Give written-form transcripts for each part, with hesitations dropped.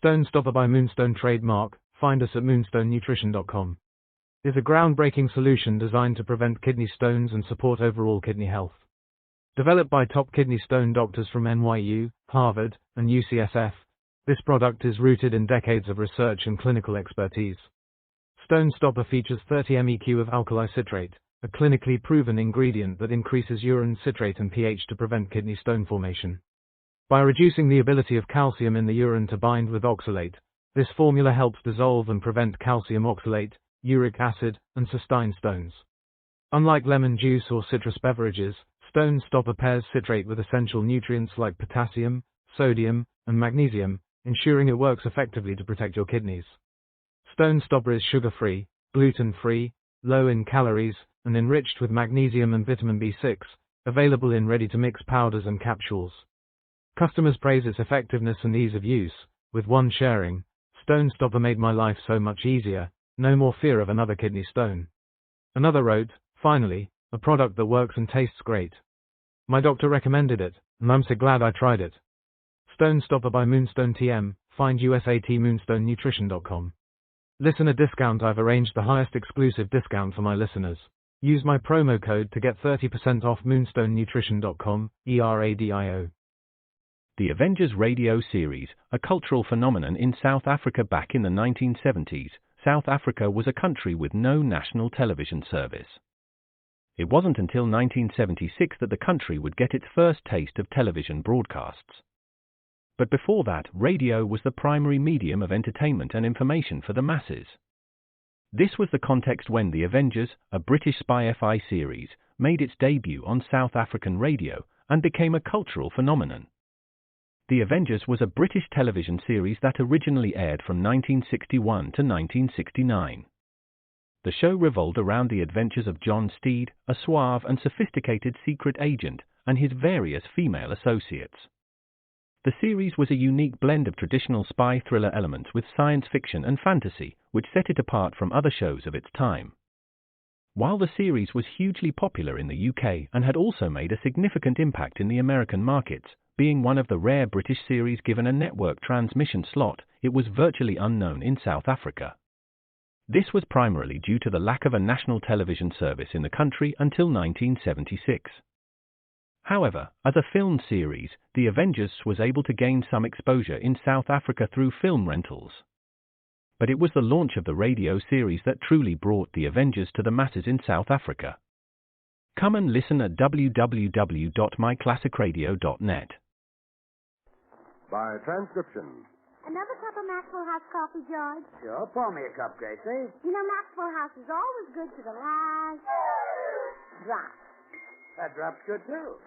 Stone Stopper by Moonstone trademark. Find us at moonstonenutrition.com. Is a groundbreaking solution designed to prevent kidney stones and support overall kidney health. Developed by top kidney stone doctors from NYU, Harvard, and UCSF, this product is rooted in decades of research and clinical expertise. Stone Stopper features 30 MEq of alkali citrate, a clinically proven ingredient that increases urine citrate and pH to prevent kidney stone formation. By reducing the ability of calcium in the urine to bind with oxalate, this formula helps dissolve and prevent calcium oxalate, uric acid, and cystine stones. Unlike lemon juice or citrus beverages, Stone Stopper pairs citrate with essential nutrients like potassium, sodium, and magnesium, ensuring it works effectively to protect your kidneys. Stone Stopper is sugar-free, gluten-free, low in calories, and enriched with magnesium and vitamin B6, available in ready-to-mix powders and capsules. Customers praise its effectiveness and ease of use, with one sharing, "Stone Stopper made my life so much easier, no more fear of another kidney stone." Another wrote, "Finally, a product that works and tastes great. My doctor recommended it, and I'm so glad I tried it." Stone Stopper by Moonstone TM. Find us at moonstonenutrition.com. Listener discount. I've arranged the highest exclusive discount for my listeners. Use my promo code to get 30% off moonstonenutrition.com, ERADIO. The Avengers radio series, a cultural phenomenon in South Africa back in the 1970s. South Africa was a country with no national television service. It wasn't until 1976 that the country would get its first taste of television broadcasts. But before that, radio was the primary medium of entertainment and information for the masses. This was the context when The Avengers, a British spy FI series, made its debut on South African radio and became a cultural phenomenon. The Avengers was a British television series that originally aired from 1961 to 1969. The show revolved around the adventures of John Steed, a suave and sophisticated secret agent, and his various female associates. The series was a unique blend of traditional spy thriller elements with science fiction and fantasy, which set it apart from other shows of its time. While the series was hugely popular in the UK and had also made a significant impact in the American markets, being one of the rare British series given a network transmission slot, it was virtually unknown in South Africa. This was primarily due to the lack of a national television service in the country until 1976. However, as a film series, The Avengers was able to gain some exposure in South Africa through film rentals. But it was the launch of the radio series that truly brought The Avengers to the masses in South Africa. Come and listen at www.myclassicradio.net. By transcription. Another cup of Maxwell House coffee, George? Sure, pour me a cup, Gracie. You know, Maxwell House is always good to the last drop. That drop's good, too.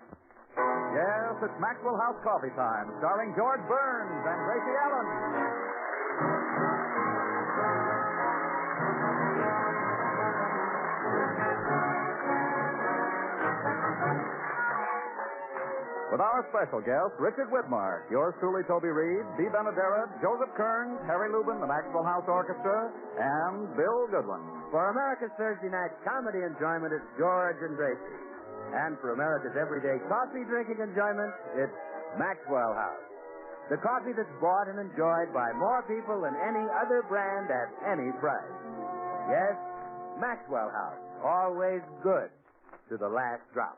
Yes, it's Maxwell House Coffee Time, starring George Burns and Gracie Allen. With our special guests, Richard Whitmark, yours truly, Toby Reed, Dee Benaderet, Joseph Kearns, Harry Lubin, the Maxwell House Orchestra, and Bill Goodwin. For America's Thursday night comedy enjoyment, it's George and Gracie. And for America's everyday coffee drinking enjoyment, it's Maxwell House. The coffee that's bought and enjoyed by more people than any other brand at any price. Yes, Maxwell House, always good to the last drop.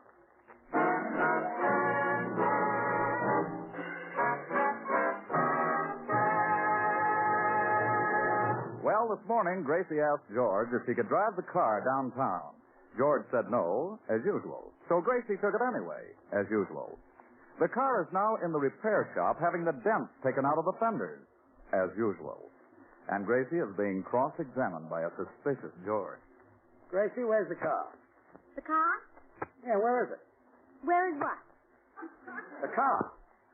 Well, this morning, Gracie asked George if she could drive the car downtown. George said no, as usual. So Gracie took it anyway, as usual. The car is now in the repair shop having the dents taken out of the fenders, as usual. And Gracie is being cross-examined by a suspicious George. Gracie, where's the car? The car? Yeah, where is it? Where is what? The car.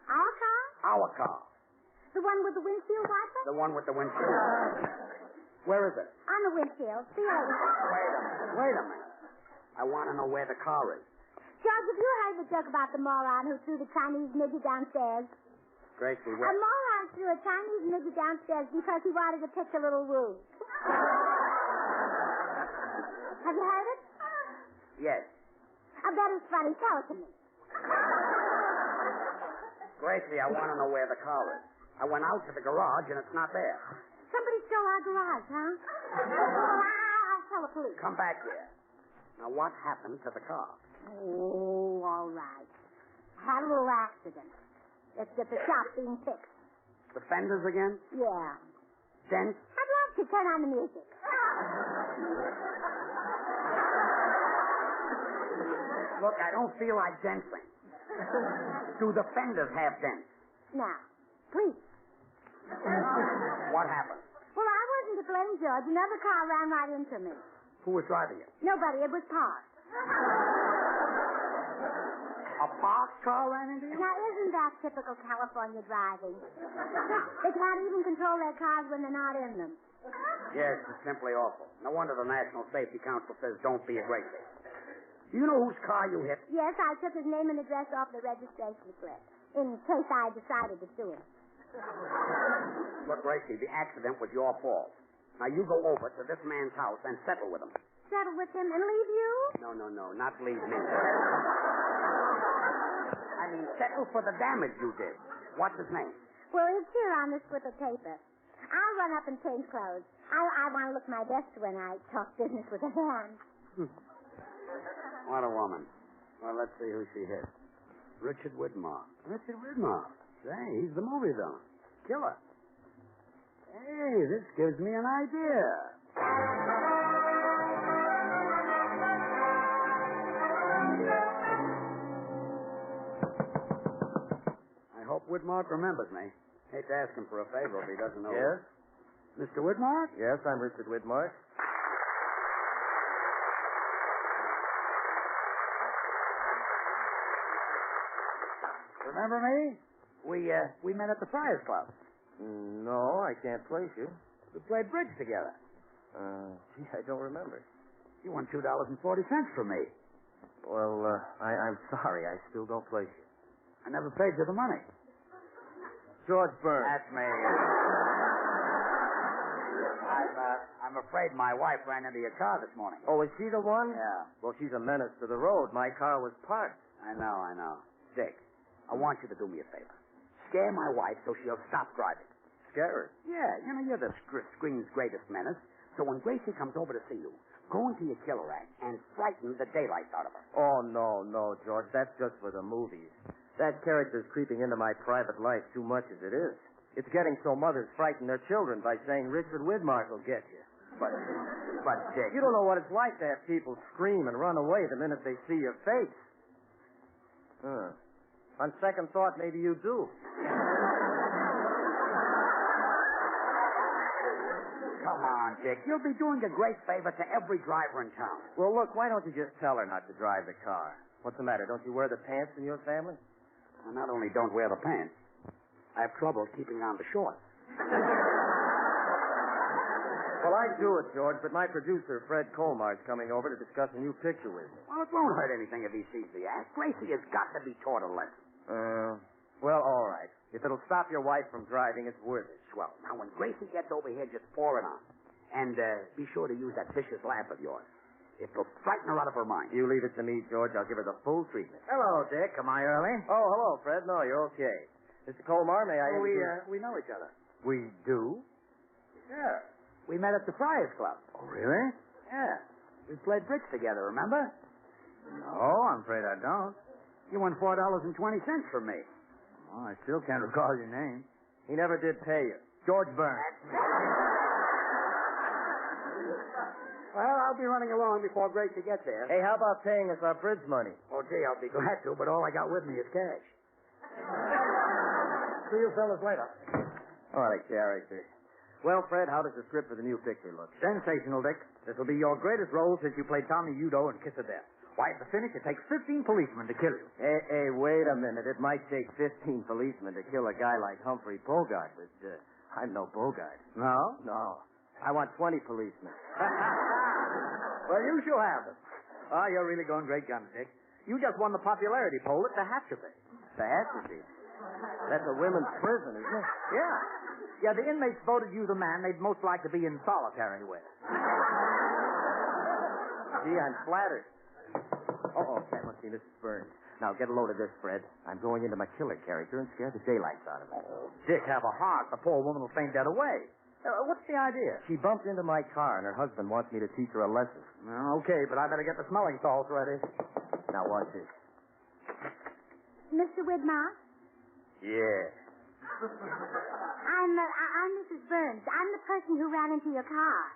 Our car? Our car. The one with the windshield wiper? The one with the windshield. Where is it? On the windshield. See you later. Wait a minute. I want to know where the car is. George, have you heard the joke about the moron who threw the Chinese midget downstairs? Gracie, A where? moron threw a Chinese midget downstairs because he wanted to pitch a little woo. Have you heard it? Yes. I bet it's funny. Tell it to me. Gracie, I want to know where the car is. I went out to the garage, and it's not there. Somebody stole our garage, huh? Well, I'll tell the police. Come back here. Now, what happened to the car? Oh, all right. Had a little accident. It's at the shop being fixed. The fenders again? Yeah. Dents? I'd like to turn on the music. Look, I don't feel like dancing. Do the fenders have dents? Now, please. What happened? Well, I wasn't to blame, George. Another car ran right into me. Who was driving it? Nobody. It was parked. A parked car ran into you? Now, isn't that typical California driving? They can't even control their cars when they're not in them. Yes, it's simply awful. No wonder the National Safety Council says don't be a Gracie. Do you know whose car you hit? Yes, I took his name and address off the registration slip in case I decided to sue him. Look, Gracie, the accident was your fault. Now, you go over to this man's house and settle with him. Settle with him and leave you? No, not leave me. I mean, settle for the damage you did. What's his name? Well, it's here on this slip of paper. I'll run up and change clothes. I want to look my best when I talk business with a man. What a woman. Well, let's see who she hit. Richard Widmore. Richard Widmore. Say, he's the movie villain. Killer. Hey, this gives me an idea. I hope Widmark remembers me. Hate to ask him for a favor if he doesn't know. Yes? Mr. Widmark? Yes, I'm Richard Widmark. Remember me? We met at the Friars Club. No, I can't place you. We played bridge together. Gee, I don't remember. You won $2.40 from me. Well, I'm sorry. I still don't place you. I never paid you the money. George Burns. That's me. I'm afraid my wife ran into your car this morning. Oh, is she the one? Yeah. Well, she's a menace to the road. My car was parked. I know. Dick, I want you to do me a favor. Scare my wife so she'll stop driving. Scare her? Yeah, you're the screen's greatest menace. So when Gracie comes over to see you, go into your killer act and frighten the daylights out of her. Oh, no, George. That's just for the movies. That character's creeping into my private life too much as it is. It's getting so mothers frighten their children by saying Richard Widmark will get you. But Dick... You don't know what it's like to have people scream and run away the minute they see your face. On second thought, maybe you do. Come on, Dick. You'll be doing a great favor to every driver in town. Well, look, why don't you just tell her not to drive the car? What's the matter? Don't you wear the pants in your family? I not only don't wear the pants, I have trouble keeping on the shorts. Well, I'd do it, George, but my producer, Fred Colmar's coming over to discuss a new picture with me. Well, it won't hurt anything if he sees the act. Gracie has got to be taught a lesson. Well, all right. If it'll stop your wife from driving, it's worth it. Swell. Now, when Gracie gets over here, just pour it on. And be sure to use that vicious laugh of yours. It'll frighten her out of her mind. You leave it to me, George. I'll give her the full treatment. Hello, Dick. Am I early? Oh, hello, Fred. No, you're okay. Mr. Colmar, may I... We know each other. We do? Yeah. We met at the Friars Club. Oh, really? Yeah. We played bridge together, remember? No, I'm afraid I don't. You won $4.20 from me. Oh, I still can't recall your name. He never did pay you. George Burns. Well, I'll be running along before Gracie gets there. Hey, how about paying us our bridge money? Oh, gee, I'll be glad to, but all I got with me is cash. See you fellas later. All right, character. Well, Fred, how does the script for the new picture look? Sensational, Dick. This will be your greatest role since you played Tommy Udo in Kiss of Death. Why, at the finish, it takes 15 policemen to kill you. Hey, wait a minute. It might take 15 policemen to kill a guy like Humphrey Bogart, but I'm no Bogart. No? No. I want 20 policemen. Well, you shall have them. Oh, you're really going great guns, Dick. You just won the popularity poll at the Hatcherby. The Hatcherby? That's a women's prison, isn't it? Yeah. Yeah, the inmates voted you the man they'd most like to be in solitary with. Gee, I'm flattered. Oh, that must be Mrs. Burns. Now, get a load of this, Fred. I'm going into my killer character and scare the daylights out of her. Dick, have a heart. The poor woman will faint dead away. What's the idea? She bumped into my car, and her husband wants me to teach her a lesson. Okay, but I better get the smelling salts ready. Now, watch this. Mr. Widmar? Yeah. I'm Mrs. Burns. I'm the person who ran into your car.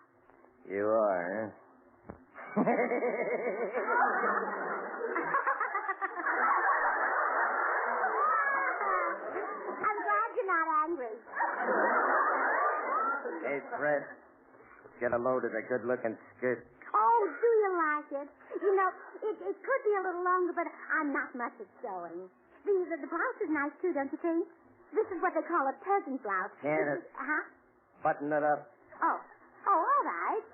You are, huh? I'm glad you're not angry. Hey, Fred. Get a load of the good-looking skirt. Oh, do you like it? You know, it could be a little longer, but I'm not much at sewing. The blouse is nice, too, don't you think? This is what they call a peasant blouse. Candace. Button it up. Oh, all right.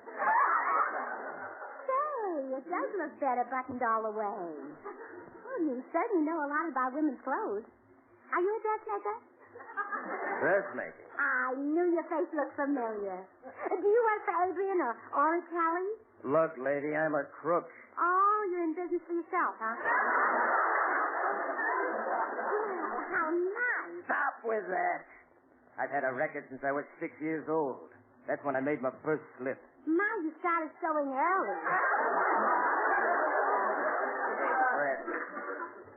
Say, it does look better buttoned all the way. Well, you certainly know a lot about women's clothes. Are you a dressmaker? Dressmaking? I knew your face looked familiar. Do you work for Adrian or Orange Kelly? Look, lady, I'm a crook. Oh, you're in business for yourself, huh? How nice. Stop with that. I've had a record since I was 6 years old. That's when I made my first slip. My, you started sewing early.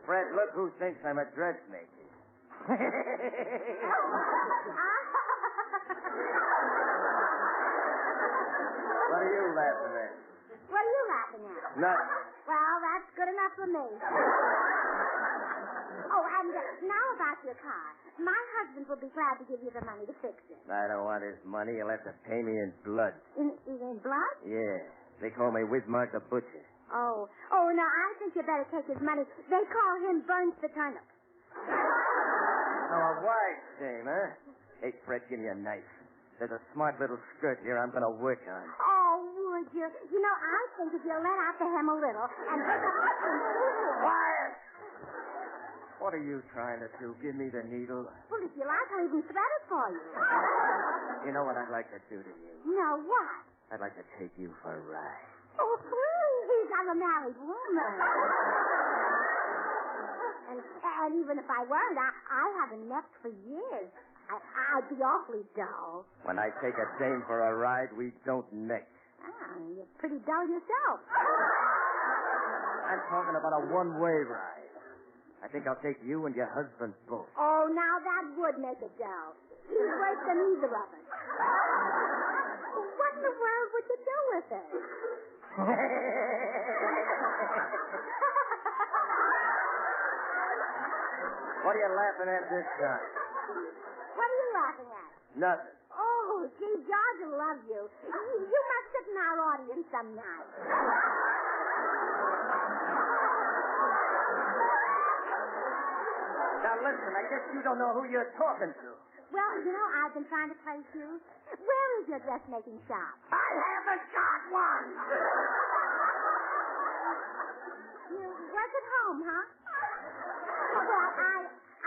Fred, look who thinks I'm a dressmaker. What are you laughing at? What are you laughing at? Nothing. Well, that's good enough for me. Oh, and now about your car. My husband will be glad to give you the money to fix it. I don't want his money. He'll have to pay me in blood. In blood? Yeah. They call me Widmark the Butcher. Oh, no, I think you better take his money. They call him Burns the Turnip. Now, a wise shame, huh? Hey, Fred, give me a knife. There's a smart little skirt here I'm going to work on. Oh, would you? You know, I think if you let out the hem a little and... Quiet! What are you trying to do? Give me the needle? Well, if you like, I'll even thread it for you. You know what I'd like to do to you? No, what? I'd like to take you for a ride. Oh, please, I'm a married woman. And even if I weren't, I haven't necked for years. I'd be awfully dull. When I take a dame for a ride, we don't neck. Ah, you're pretty dull yourself. I'm talking about a one-way ride. I think I'll take you and your husband both. Oh, now that would make it dull. He's worse than either of us. What in the world would you do with it? What are you laughing at this time? What are you laughing at? Nothing. Oh, gee, George will love you. You must sit in our audience some night. Now listen, I guess you don't know who you're talking to. Well, you know, I've been trying to place you. Where is your dressmaking shop? I haven't got one! You work at home, huh? Well,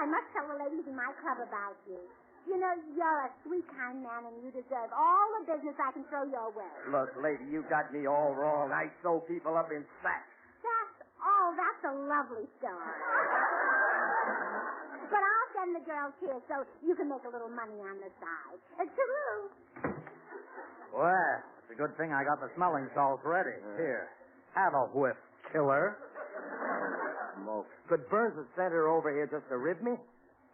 I must tell the ladies in my club about you. You know, you're a sweet, kind man, and you deserve all the business I can throw your way. Look, lady, you got me all wrong. I sew people up in sacks. That's a lovely story. But I'll send the girls here so you can make a little money on the side. Toodaloo. Well, it's a good thing I got the smelling salts ready. Here, have a whiff, killer. Smoke. Could Burns have sent her over here just to rib me?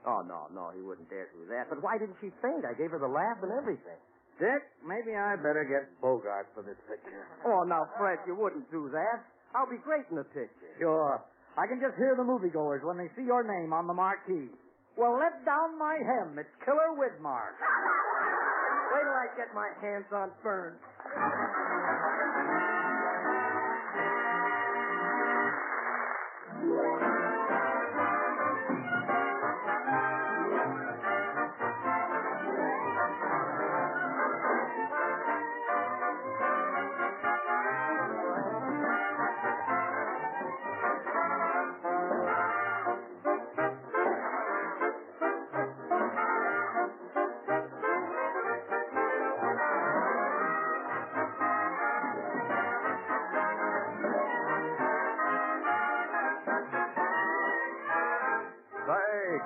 Oh, no, he wouldn't dare do that. But why didn't she faint? I gave her the laugh and everything. Dick, maybe I better get Bogart for this picture. Oh, now, Fred, you wouldn't do that. I'll be great in the picture. Sure. I can just hear the moviegoers when they see your name on the marquee. Well, let down my hem. It's Killer Widmark. Wait till I get my hands on Burns.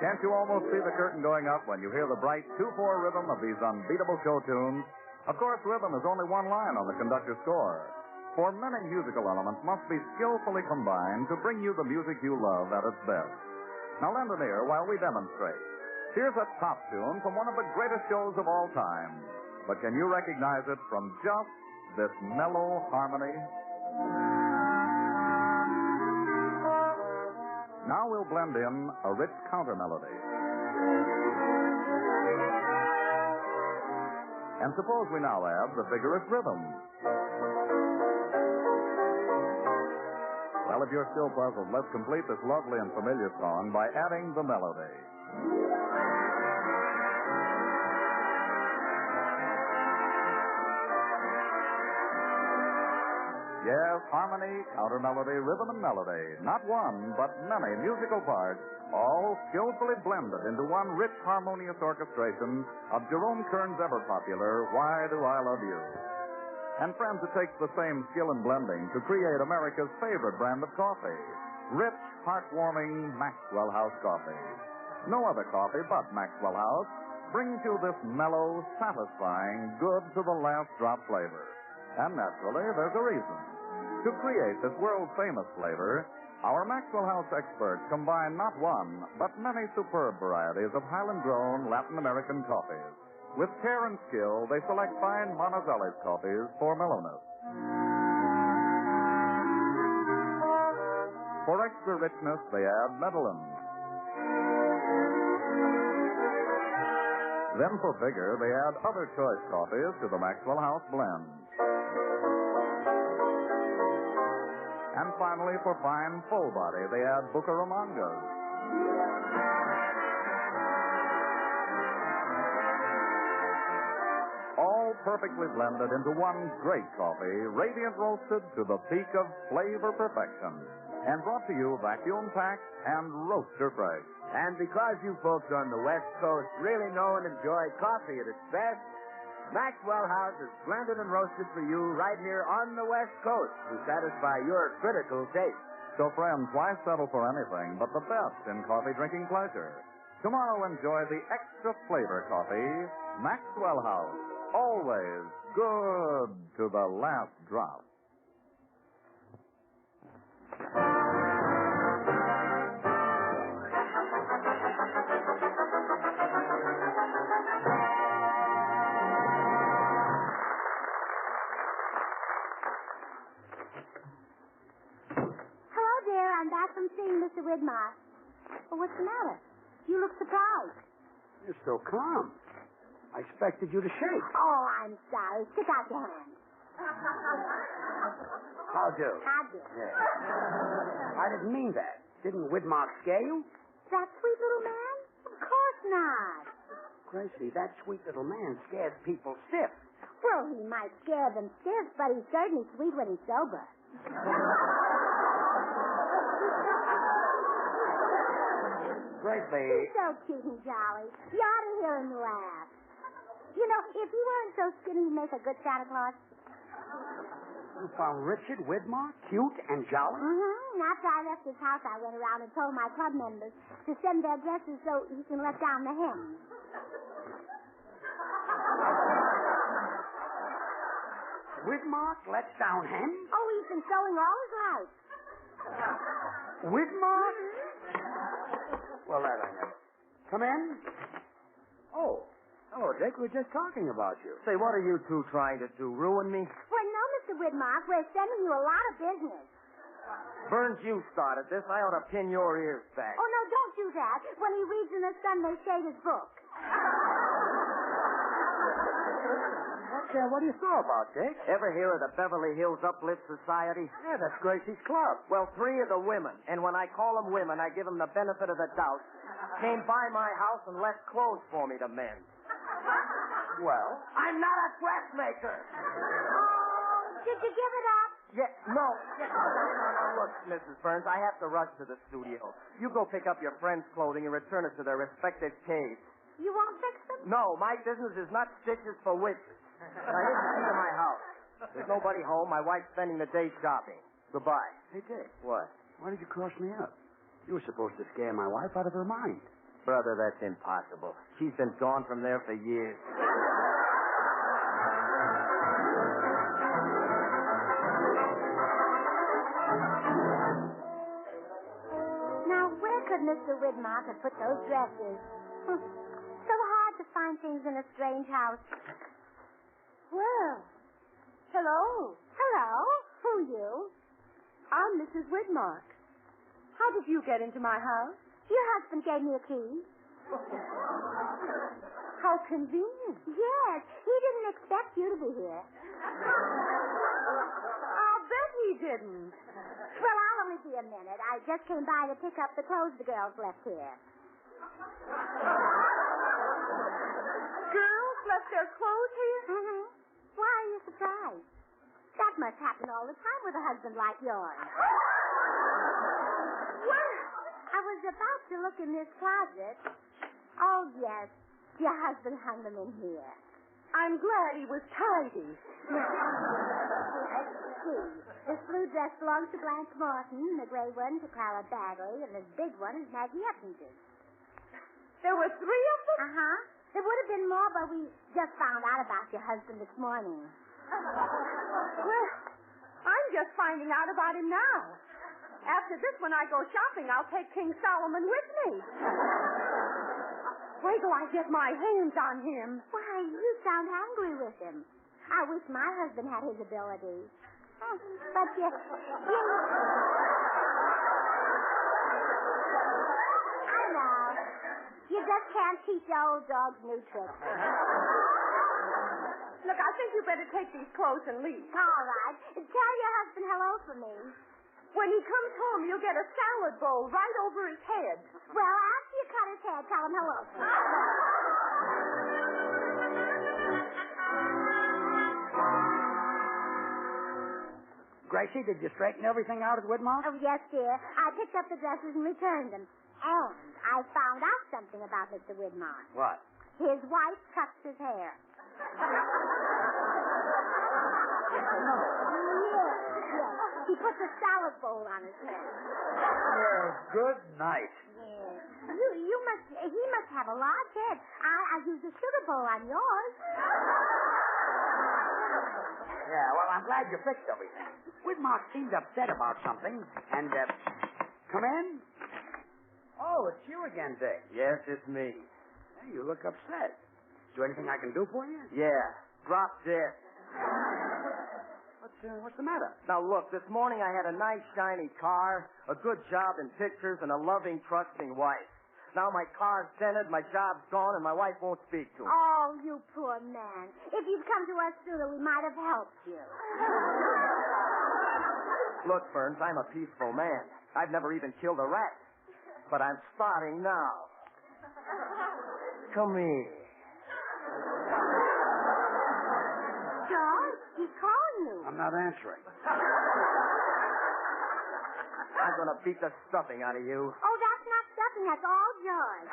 Can't you almost see the curtain going up when you hear the bright 2/4 rhythm of these unbeatable show tunes? Of course, rhythm is only one line on the conductor's score. For many musical elements must be skillfully combined to bring you the music you love at its best. Now lend an ear while we demonstrate. Here's a top tune from one of the greatest shows of all time. But can you recognize it from just this mellow harmony? Now we'll blend in a rich counter melody. And suppose we now add the vigorous rhythm. Well, if you're still puzzled, let's complete this lovely and familiar song by adding the melody. Yes, harmony, counter melody, rhythm, and melody. Not one, but many musical parts, all skillfully blended into one rich, harmonious orchestration of Jerome Kern's ever-popular Why Do I Love You? And friends, it takes the same skill in blending to create America's favorite brand of coffee, rich, heartwarming Maxwell House coffee. No other coffee but Maxwell House brings you this mellow, satisfying, good to the last drop flavor. And naturally, there's a reason. To create this world-famous flavor, our Maxwell House experts combine not one, but many superb varieties of Highland-grown Latin American coffees. With care and skill, they select fine Monticelli's coffees for mellowness. For extra richness, they add Medellin. Then for vigor, they add other choice coffees to the Maxwell House blend. And finally, for fine, full body, they add Bucaramangas. All perfectly blended into one great coffee, radiant roasted to the peak of flavor perfection. And brought to you vacuum-packed and roaster fresh. And because you folks on the West Coast really know and enjoy coffee at its best, Maxwell House is blended and roasted for you right here on the West Coast to satisfy your critical taste. So, friends, why settle for anything but the best in coffee drinking pleasure? Tomorrow, enjoy the extra flavor coffee, Maxwell House. Always good to the last drop. I'm seeing Mr. Widmar. Well, what's the matter? You look surprised. You're so calm. I expected you to shake. Oh, I'm sorry. Stick out your hand. How'd you? How'd you? Yeah. I didn't mean that. Didn't Widmar scare you? That sweet little man? Of course not. Gracie, that sweet little man scares people stiff. Well, he might scare them stiff, but he's certainly sweet when he's sober. Gracie. He's so cute and jolly. You ought to hear him laugh. You know, if he weren't so skinny, he'd make a good Santa Claus. You found Richard Widmar cute and jolly? Mm-hmm. After I left his house, I went around and told my club members to send their dresses so he can let down the hem. Widmar lets down hem? Oh, he's been sewing all his life. Widmar? Well, that I know. Come in. Oh. Hello, Dick. We were just talking about you. Say, what are you two trying to do? Ruin me? Well, no, Mr. Widmar. We're sending you a lot of business. Burns, you started this. I ought to pin your ears back. Oh, no, don't do that. When he reads in the sun, they shade his book. What do you saw about, Dick? Ever hear of the Beverly Hills Uplift Society? Yeah, that's Gracie's club. Well, 3 of the women, and when I call them women, I give them the benefit of the doubt, came by my house and left clothes for me to mend. Well? I'm not a dressmaker. Oh, did you give it up? Yeah, no. Look, Mrs. Burns, I have to rush to the studio. You go pick up your friends' clothing and return it to their respective caves. You won't fix them? No, my business is not stitches for witches. Now, here's the key to my house. There's nobody home. My wife's spending the day shopping. Goodbye. Hey, Dick. What? Why did you cross me up? You were supposed to scare my wife out of her mind. Brother, that's impossible. She's been gone from there for years. Now, where could Mr. Widmark have put those dresses? So hard to find things in a strange house. Well, hello. Hello. Who you? I'm Mrs. Widmark. How did you get into my house? Your husband gave me a key. How convenient. Yes, he didn't expect you to be here. I'll bet he didn't. Well, I'll only be a minute. I just came by to pick up the clothes the girls left here. Girls left their clothes here? Mm-hmm. Why are you surprised? That must happen all the time with a husband like yours. What? I was about to look in this closet. Oh, yes. Your husband hung them in here. I'm glad he was tidy. Let's see. This blue dress belongs to Blanche Morton, the gray one to Clara Bagley, and this big one is Maggie Eppinger. There were 3 of them? Uh-huh. There would have been more, but we just found out about your husband this morning. Well, I'm just finding out about him now. After this, when I go shopping, I'll take King Solomon with me. Wait till I get my hands on him. Why, you sound angry with him. I wish my husband had his abilities. But you... I know. You just can't teach your old dogs new tricks. Look, I think you better take these clothes and leave. All right. Tell your husband hello for me. When he comes home, you'll get a salad bowl right over his head. Well, after you cut his hair, tell him hello for me. Gracie, did you straighten everything out at Widmark? Oh, yes, dear. I picked up the dresses and returned them. And I found out something about Mr. Widmark. What? His wife cuts his hair. Yes. He puts a salad bowl on his head. Well, good night. Yes. He must have a large head. I used a sugar bowl on yours. Yeah, well, I'm glad you fixed everything. Widmark seemed upset about something, and, come in? Oh, it's you again, Dick. Yes, it's me. Hey, you look upset. Is there anything I can do for you? Yeah, drop dead. What's the matter? Now, look, this morning I had a nice, shiny car, a good job in pictures, and a loving, trusting wife. Now my car's dented, my job's gone, and my wife won't speak to me. Oh, you poor man. If you'd come to us sooner, we might have helped you. Look, Burns, I'm a peaceful man. I've never even killed a rat. But I'm starting now. Come here. George, he's calling you. I'm not answering. I'm going to beat the stuffing out of you. Oh, that's not stuffing. That's all George.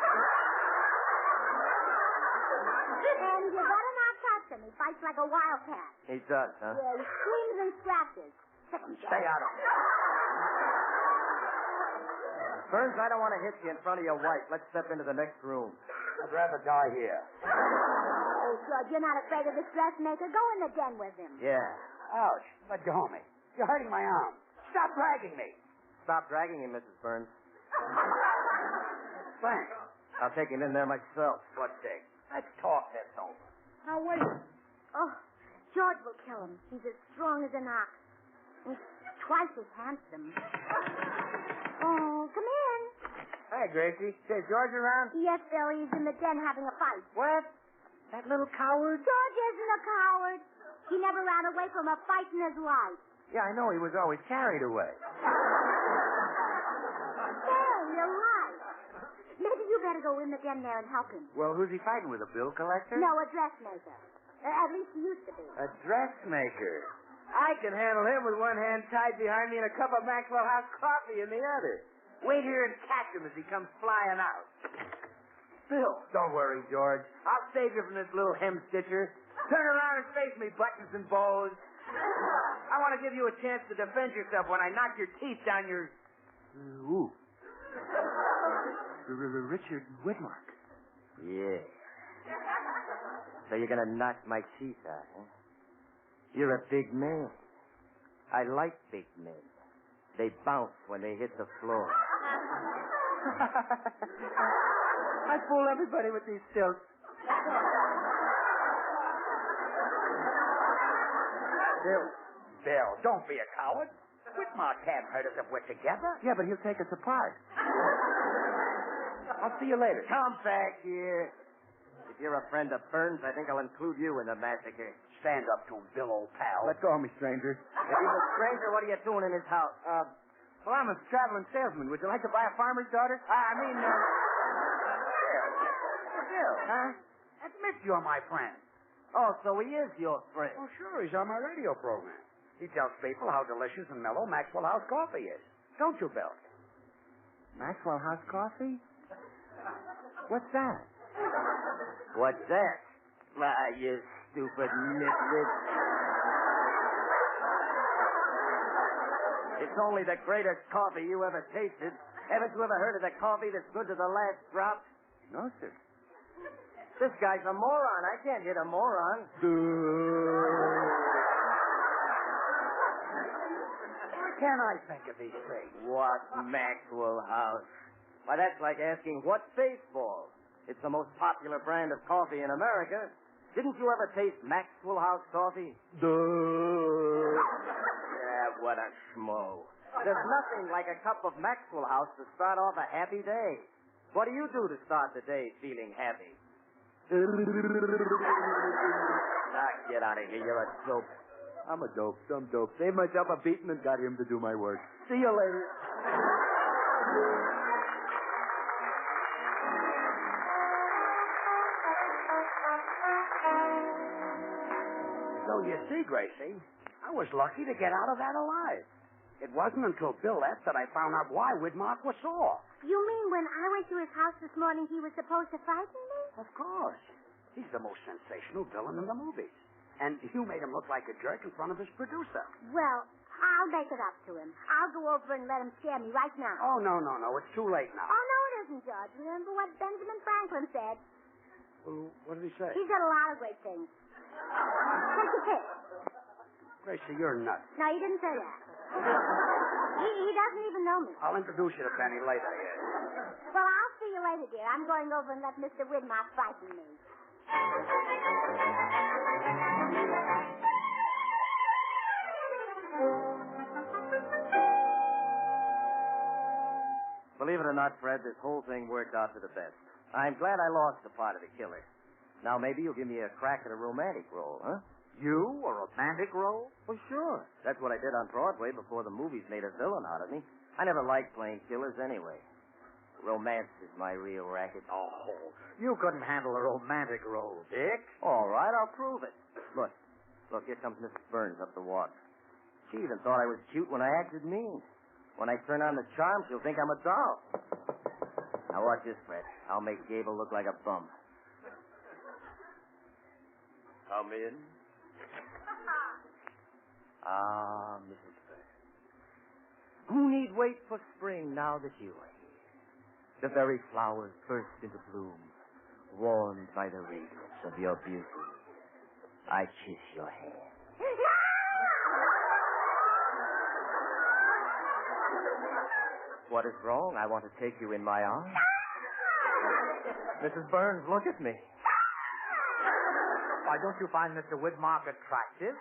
And you better not touch him. He fights like a wildcat. He does, huh? Yeah, he screams and scratches. Stay out of it. Burns, I don't want to hit you in front of your wife. Let's step into the next room. I'd rather die here. Oh, George, you're not afraid of this dressmaker. Go in the den with him. Yeah. Ouch. Let go of me. You're hurting my arm. Stop dragging me. Stop dragging him, Mrs. Burns. Thanks. I'll take him in there myself. What, Dick? Let's talk this over. Now, wait. Oh, George will kill him. He's as strong as an ox. He's twice as handsome. Oh, come in. Hi, Gracie. Is George around? Yes, Bill, he's in the den having a fight. What? That little coward? George isn't a coward. He never ran away from a fight in his life. Yeah, I know. He was always carried away. Bill, you're right. Maybe you better go in the den there and help him. Well, who's he fighting with? A bill collector? No, a dressmaker. At least he used to be. A dressmaker. I can handle him with one hand tied behind me and a cup of Maxwell House coffee in the other. Wait here and catch him as he comes flying out. Bill. Don't worry, George. I'll save you from this little hem-stitcher. Turn around and face me, buttons and bows. I want to give you a chance to defend yourself when I knock your teeth down your... Ooh. Richard Widmark. Yeah. So you're gonna knock my teeth out, huh? You're a big man. I like big men. They bounce when they hit the floor. I fool everybody with these stilts. Bill, don't be a coward. Widmark can't hurt us if we're together. Yeah, but he'll take us apart. I'll see you later. Come back here. If you're a friend of Burns, I think I'll include you in the massacre. Stand up to him, Bill, old pal. Let go of me, stranger. If he's a stranger, what are you doing in his house? Well, I'm a traveling salesman. Would you like to buy a farmer's daughter? Bill. Huh? Admit you're my friend. Oh, so he is your friend. Well, sure, he's on my radio program. He tells people how delicious and mellow Maxwell House coffee is. Don't you, Bill? Maxwell House coffee? What's that? What's that? Ah, you stupid misfit. It's only the greatest coffee you ever tasted. Haven't you ever heard of the coffee that's good to the last drop? No, sir. This guy's a moron. I can't hit a moron. Why can't I think of these things? What Maxwell House? Why, that's like asking, what's baseball? It's the most popular brand of coffee in America. Didn't you ever taste Maxwell House coffee? Yeah, what a schmo. There's nothing like a cup of Maxwell House to start off a happy day. What do you do to start the day feeling happy? Get out of here. You're a dope. I'm a dope. Some dope. Saved myself a beating and got him to do my work. See you later. So you see, Gracie, I was lucky to get out of that alive. It wasn't until Bill left that I found out why Widmark was sore. You mean when I went to his house this morning, he was supposed to frighten me? Of course. He's the most sensational villain in the movies. And you made him look like a jerk in front of his producer. Well, I'll make it up to him. I'll go over and let him scare me right now. Oh, no. It's too late now. Oh, no, it isn't, George. Remember what Benjamin Franklin said? Well, what did he say? He's got a lot of great things. Take a pick. Gracie, you're nuts. No, he didn't say that. He doesn't even know me. I'll introduce you to Benny later, yeah. Well, I'll see you later, dear. I'm going over and let Mr. Widmark frighten me. Believe it or not, Fred, this whole thing worked out for the best. I'm glad I lost the part of the killer. Now maybe you'll give me a crack at a romantic role, huh? You? A romantic role? Well, sure. That's what I did on Broadway before the movies made a villain out of me. I never liked playing killers anyway. Romance is my real racket. Oh, you couldn't handle a romantic role, Dick. All right, I'll prove it. Look, here comes Mrs. Burns up the walk. She even thought I was cute when I acted mean. When I turn on the charm, she'll think I'm a doll. Now watch this, Fred. I'll make Gable look like a bum. Come in. Ah, Mrs. Burns. Who need wait for spring now that you are here? The very flowers burst into bloom, warmed by the radiance of your beauty. I kiss your hand. What is wrong? I want to take you in my arms. Mrs. Burns, look at me. Why, don't you find Mr. Widmark attractive?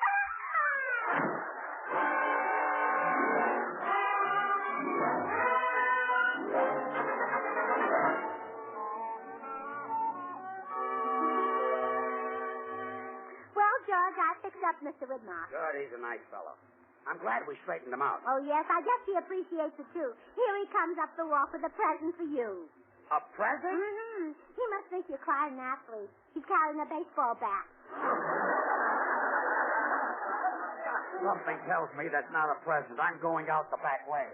Well, George, I fixed up Mr. Widmark. Good, he's a nice fellow. I'm glad we straightened him out. Oh, yes, I guess he appreciates it, too. Here he comes up the walk with a present for you. A present? Mm-hmm. He must think you're quite an athlete. He's carrying a baseball bat. Something tells me that's not a present. I'm going out the back way.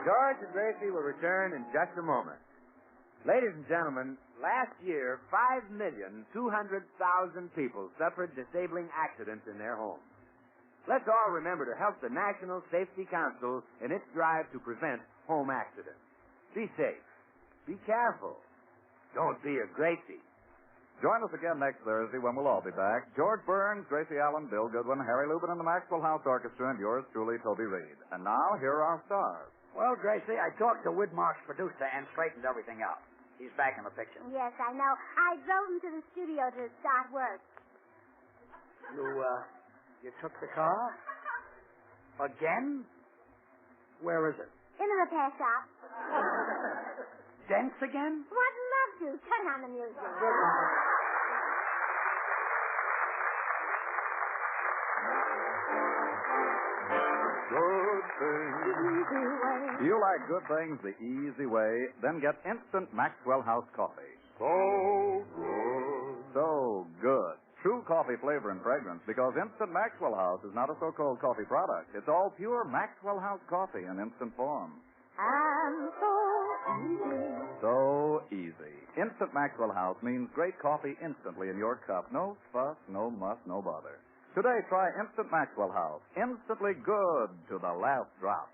George and Gracie will return in just a moment. Ladies and gentlemen, last year, 5,200,000 people suffered disabling accidents in their homes. Let's all remember to help the National Safety Council in its drive to prevent home accidents. Be safe. Be careful. Don't be a Gracie. Join us again next Thursday when we'll all be back. George Burns, Gracie Allen, Bill Goodwin, Harry Lubin, and the Maxwell House Orchestra, and yours truly, Toby Reed. And now, here are our stars. Well, Gracie, I talked to Widmark's producer and straightened everything out. He's back in the picture. Yes, I know. I drove him to the studio to start work. You took the car? Again? Where is it? In the repair shop. Dents again? What love to? Turn on the music. Good things. Do you like good things the easy way? Then get instant Maxwell House coffee. So good. So good. True coffee flavor and fragrance, because instant Maxwell House is not a so-called coffee product. It's all pure Maxwell House coffee in instant form. And so easy. So easy. Instant Maxwell House means great coffee instantly in your cup. No fuss, no muss, no bother. Today, try Instant Maxwell House. Instantly good to the last drop.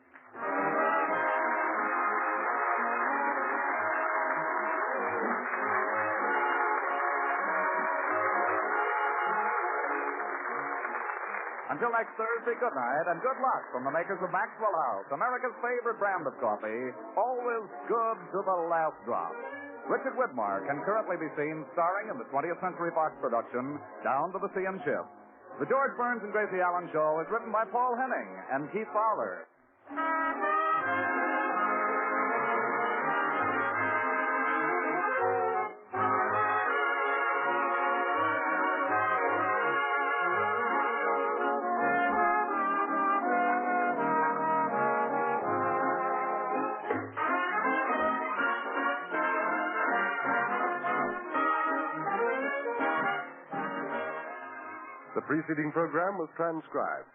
Until next Thursday, good night and good luck from the makers of Maxwell House, America's favorite brand of coffee, always good to the last drop. Richard Widmark can currently be seen starring in the 20th Century Fox production, Down to the Sea and Ships. The George Burns and Gracie Allen Show is written by Paul Henning and Keith Fowler. The preceding program was transcribed.